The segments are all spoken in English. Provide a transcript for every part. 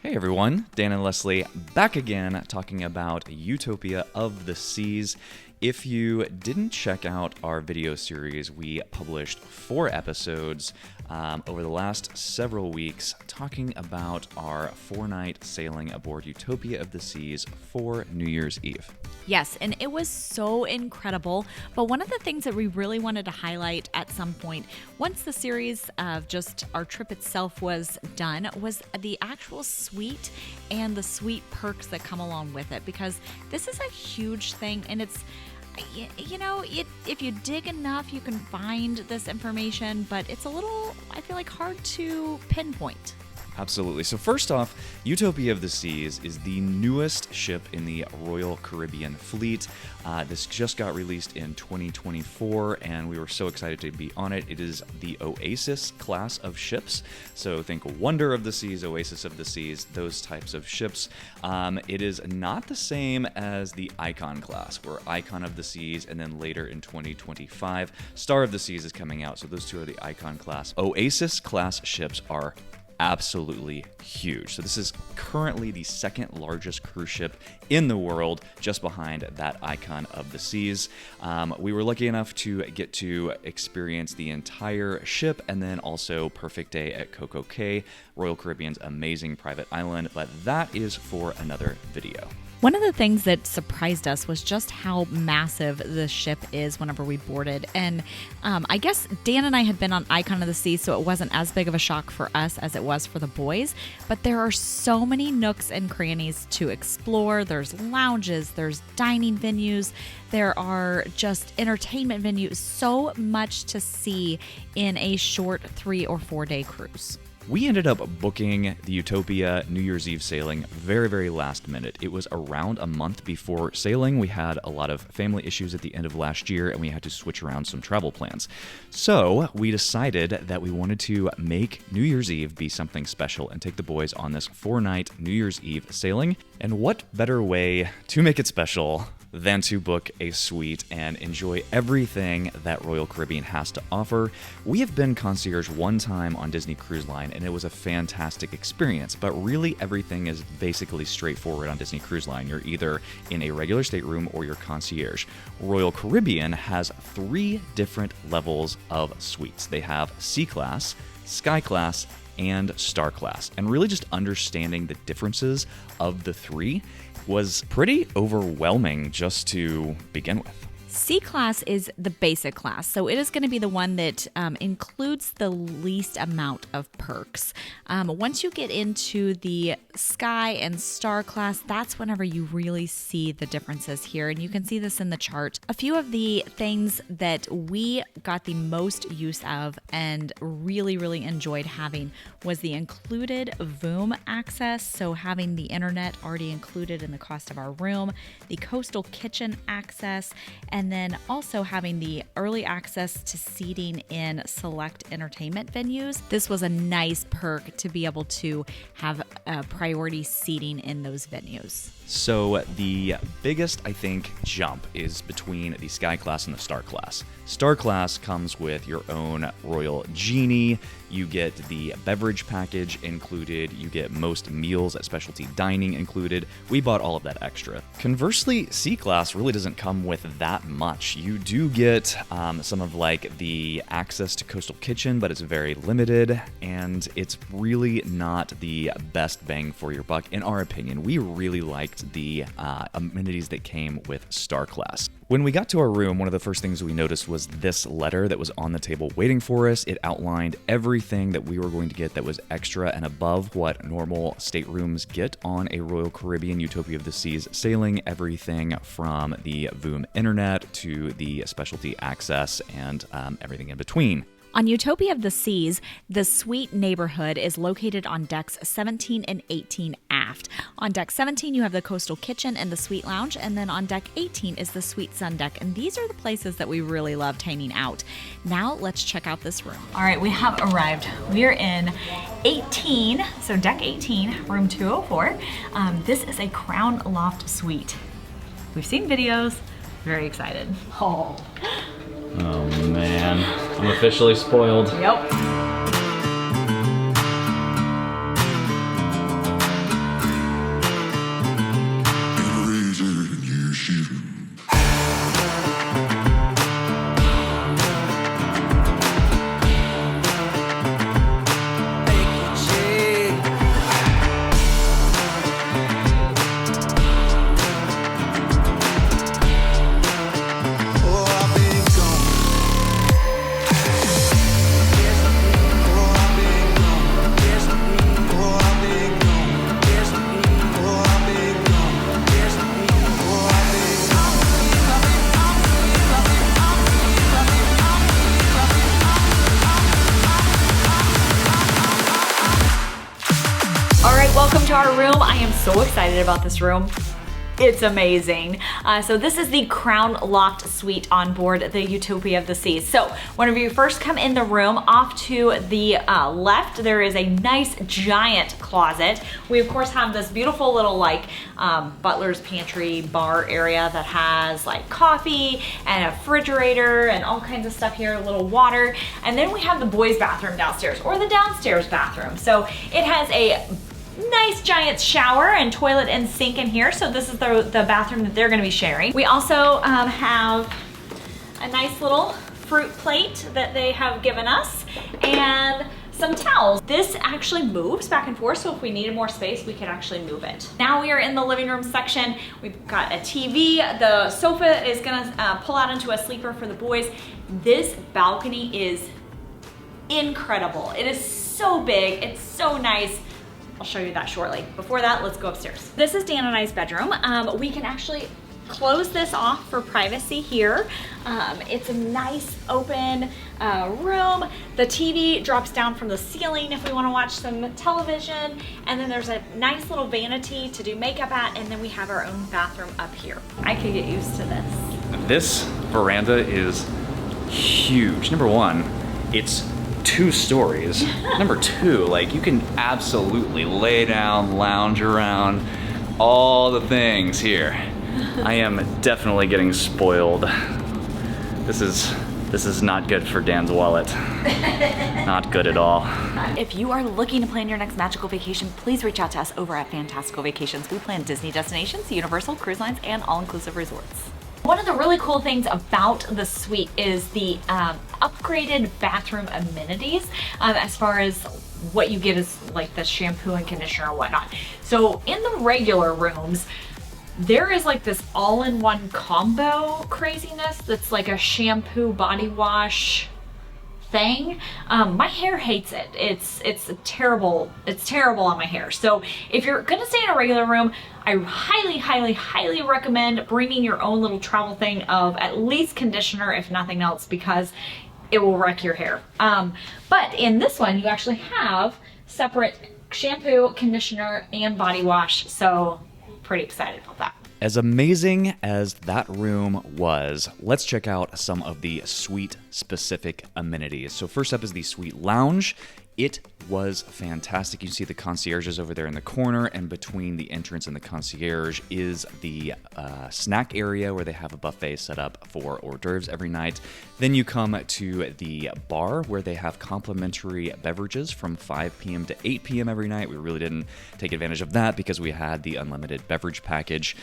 Hey everyone, Dan and Leslie back again talking about Utopia of the Seas. If you didn't check out our video series, we published 4 episodes over the last several weeks talking about our 4-night sailing aboard Utopia of the Seas for New Year's Eve. Yes, and it was so incredible. But one of the things that we really wanted to highlight at some point, once the series of just our trip itself was done, was the actual suite and the suite perks that come along with it. Because this is a huge thing, and it's, you know, if you dig enough, you can find this information, but it's a little, I feel like, hard to pinpoint. Absolutely. So first off, Utopia of the Seas is the newest ship in the Royal Caribbean fleet. This just got released in 2024, and we were so excited to be on it. It is the Oasis class of ships. So think Wonder of the Seas, Oasis of the Seas, those types of ships. It is not the same as the Icon class. We're Icon of the Seas, and then later in 2025, Star of the Seas is coming out. So those two are the Icon class. Oasis class ships are absolutely huge. So this is currently the second largest cruise ship in the world, just behind that Icon of the Seas. We were lucky enough to get to experience the entire ship and then also Perfect Day at Coco Cay, Royal Caribbean's amazing private island, but that is for another video. One of the things that surprised us was just how massive the ship is whenever we boarded. And I guess Dan and I had been on Icon of the Sea, so it wasn't as big of a shock for us as it was for the boys. But there are so many nooks and crannies to explore. There's lounges, there's dining venues, there are just entertainment venues, so much to see in a short 3 or 4 day cruise. We ended up booking the Utopia New Year's Eve sailing very, very last minute. It was around a month before sailing. We had a lot of family issues at the end of last year, and we had to switch around some travel plans. So we decided that we wanted to make New Year's Eve be something special and take the boys on this 4-night New Year's Eve sailing. And what better way to make it special than to book a suite and enjoy everything that Royal Caribbean has to offer. We have been concierge one time on Disney Cruise Line, and it was a fantastic experience, but really everything is basically straightforward on Disney Cruise Line. You're either in a regular stateroom or you're concierge. Royal Caribbean has 3 different levels of suites. They have C Class, Sky Class, and Star Class, and really just understanding the differences of the 3 was pretty overwhelming just to begin with. C class is the basic class, so it is going to be the one that includes the least amount of perks. Once you get into the Sky and Star class, that's whenever you really see the differences here, and you can see this in the chart. A few of the things that we got the most use of and really, really enjoyed having was the included Voom access, so having the internet already included in the cost of our room, the coastal kitchen access, and then also having the early access to seating in select entertainment venues. This was a nice perk to be able to have priority seating in those venues. So the biggest, I think, jump is between the Sky Class and the Star Class. Star Class comes with your own Royal Genie. You get the beverage package included. You get most meals at specialty dining included. We bought all of that extra. Conversely, C Class really doesn't come with that much. You do get some of like the access to Coastal Kitchen, but it's very limited, and it's really not the best bang for your buck, in our opinion. We really liked the amenities that came with Star Class. When we got to our room, one of the first things we noticed was this letter that was on the table waiting for us. It outlined everything that we were going to get that was extra and above what normal staterooms get on a Royal Caribbean Utopia of the Seas sailing, everything from the Voom internet to the specialty access and everything in between. On Utopia of the Seas, the suite neighborhood is located on decks 17 and 18 aft. On deck 17, you have the coastal kitchen and the suite lounge, and then on deck 18 is the suite sun deck, and these are the places that we really loved hanging out. Now, let's check out this room. All right, we have arrived. We are in 18, so deck 18, room 204. This is a Crown Loft Suite. We've seen videos, very excited. Oh man, I'm officially spoiled. Yep. into our room. I am so excited about this room. It's amazing. So this is the Crown Loft Suite on board the Utopia of the Seas. So whenever you first come in the room, off to the left, there is a nice giant closet. We of course have this beautiful little like butler's pantry bar area that has like coffee and a refrigerator and all kinds of stuff here, a little water. And then we have the boys' bathroom downstairs, or the downstairs bathroom. So it has a nice giant shower and toilet and sink in here. So this is the bathroom that they're gonna be sharing. We also have a nice little fruit plate that they have given us and some towels. This actually moves back and forth, so if we needed more space, we could actually move it. Now we are in the living room section. We've got a TV. The sofa is gonna pull out into a sleeper for the boys. This balcony is incredible. It is so big, it's so nice. I'll show you that shortly. Before that, let's go upstairs. This is Dan and I's bedroom. We can actually close this off for privacy here. It's a nice open room. The TV drops down from the ceiling if we want to watch some television. And then there's a nice little vanity to do makeup at. And then we have our own bathroom up here. I could get used to this. This veranda is huge. Number one, it's 2 stories. Number 2, like you can absolutely lay down, lounge around, all the things here. I am definitely getting spoiled. This is not good for Dan's wallet. Not good at all. If you are looking to plan your next magical vacation, please reach out to us over at Fantastical Vacations. We plan Disney destinations, Universal, cruise lines, and all-inclusive resorts. One of the really cool things about the suite is the upgraded bathroom amenities as far as what you get is like the shampoo and conditioner and whatnot. So in the regular rooms, there is like this all-in-one combo craziness that's like a shampoo body wash thing. My hair hates it. It's terrible on my hair. So if you're gonna stay in a regular room, I highly recommend bringing your own little travel thing of at least conditioner, if nothing else, because it will wreck your hair. But in this one, you actually have separate shampoo, conditioner, and body wash. So pretty excited about that. As amazing as that room was, let's check out some of the suite-specific amenities. So first up is the suite lounge. It was fantastic. You see the concierges over there in the corner, and between the entrance and the concierge is the snack area where they have a buffet set up for hors d'oeuvres every night. Then you come to the bar where they have complimentary beverages from 5 p.m. to 8 p.m. every night. We really didn't take advantage of that because we had the unlimited beverage package.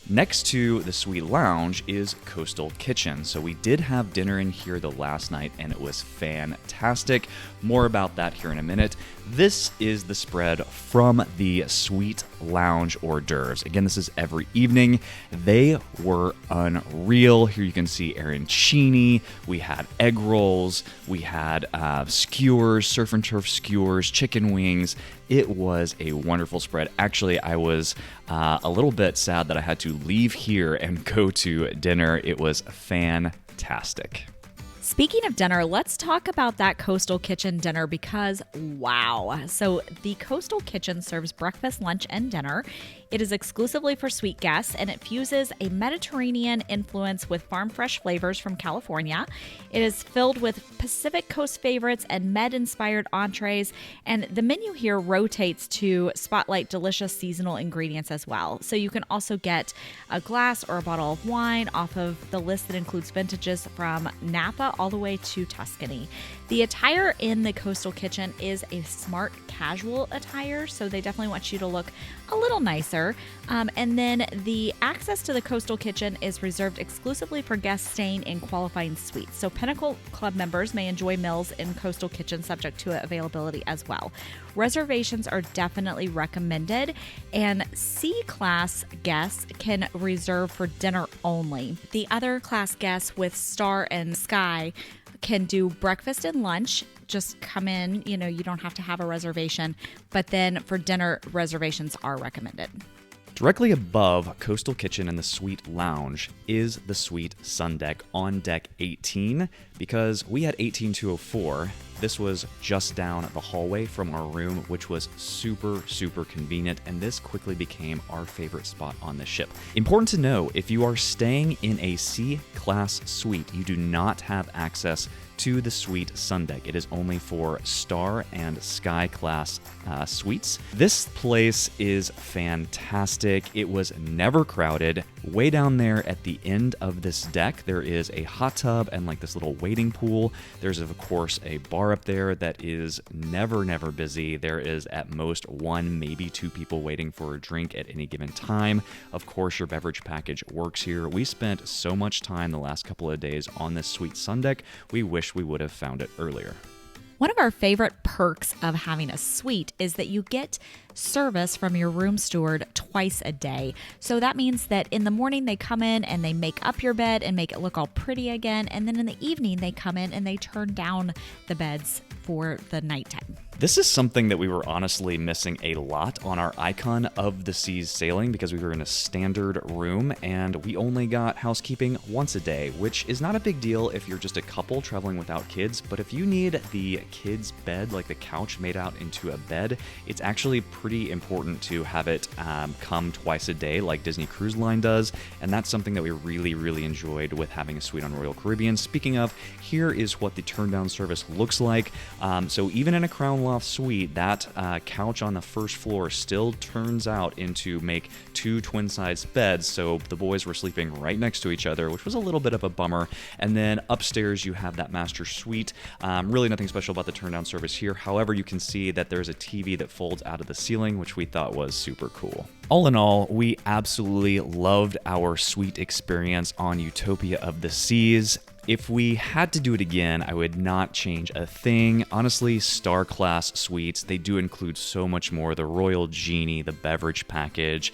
Next to the suite lounge is Coastal Kitchen. So we did have dinner in here the last night and it was fantastic. More about that here in a minute. This is the spread from the suite lounge hors d'oeuvres. Again, this is every evening. They were unreal. Here you can see arancini. We had egg rolls. We had skewers, surf and turf skewers, chicken wings. It was a wonderful spread. Actually, I was a little bit sad that I had to leave here and go to dinner. It was fantastic. Speaking of dinner, let's talk about that Coastal Kitchen dinner because wow. So the Coastal Kitchen serves breakfast, lunch, and dinner. It is exclusively for suite guests and it fuses a Mediterranean influence with farm fresh flavors from California. It is filled with Pacific Coast favorites and Med-inspired entrees, and the menu here rotates to spotlight delicious seasonal ingredients as well. So you can also get a glass or a bottle of wine off of the list that includes vintages from Napa all the way to Tuscany. The attire in the Coastal Kitchen is a smart casual attire, so they definitely want you to look a little nicer. And then the access to the Coastal Kitchen is reserved exclusively for guests staying in qualifying suites. So Pinnacle Club members may enjoy meals in Coastal Kitchen subject to availability as well. Reservations are definitely recommended, and C-class guests can reserve for dinner only. The other class guests with Star and Sky can do breakfast and lunch. Just come in, you don't have to have a reservation, but then for dinner, reservations are recommended. Directly above Coastal Kitchen and the Suite Lounge is the Suite Sun Deck on Deck 18, because we had 18204 This was just down the hallway from our room, which was super, super convenient, and this quickly became our favorite spot on the ship. Important to know, if you are staying in a C-class suite, you do not have access to the suite sun deck. It is only for Star and Sky class suites. This place is fantastic. It was never crowded. Way down there at the end of this deck, there is a hot tub and like this little waiting pool. There's of course a bar up there that is never busy. There is at most one, maybe two people waiting for a drink at any given time. Of course, your beverage package works here. We spent so much time the last couple of days on this suite sun deck. We wish we would have found it earlier. One of our favorite perks of having a suite is that you get service from your room steward twice a day. So that means that in the morning they come in and they make up your bed and make it look all pretty again. And then in the evening they come in and they turn down the beds for the nighttime. This is something that we were honestly missing a lot on our Icon of the Seas sailing because we were in a standard room and we only got housekeeping once a day, which is not a big deal if you're just a couple traveling without kids. But if you need the kids' bed, like the couch made out into a bed, it's actually pretty important to have it come twice a day like Disney Cruise Line does. And that's something that we really enjoyed with having a suite on Royal Caribbean. Speaking of, here is what the turn down service looks like. So even in a Crown Loft Suite, that couch on the first floor still turns out into make two twin-sized beds, so the boys were sleeping right next to each other, which was a little bit of a bummer. And then upstairs you have that master suite. Really nothing special about the turn-down service here. However, you can see that there's a TV that folds out of the ceiling, which we thought was super cool. All in all, we absolutely loved our suite experience on Utopia of the Seas. If we had to do it again, I would not change a thing. Honestly, Star Class suites, they do include so much more. The Royal Genie, the beverage package,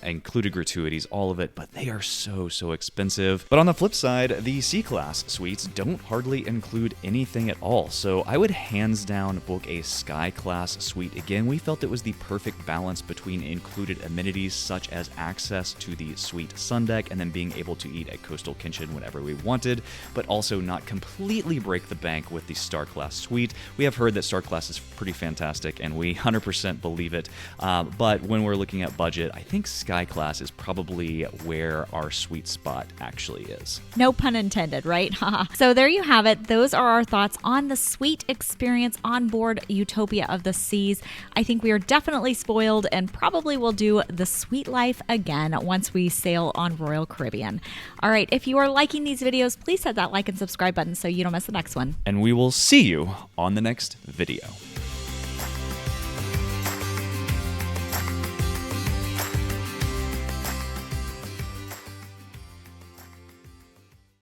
included gratuities, all of it, but they are so expensive. But on the flip side, the C-Class suites don't hardly include anything at all. So I would hands down book a Sky Class suite again. We felt it was the perfect balance between included amenities such as access to the suite sun deck and then being able to eat at Coastal Kitchen whenever we wanted, but also not completely break the bank with the Star Class suite. We have heard that Star Class is pretty fantastic, and we 100% believe it. But when we're looking at budget, I think Sky Class is probably where our sweet spot actually is. No pun intended, right? So there you have it. Those are our thoughts on the suite experience on board Utopia of the Seas. I think we are definitely spoiled and probably will do the suite life again once we sail on Royal Caribbean. All right, if you are liking these videos, please hit that like and subscribe button so you don't miss the next one. And we will see you on the next video.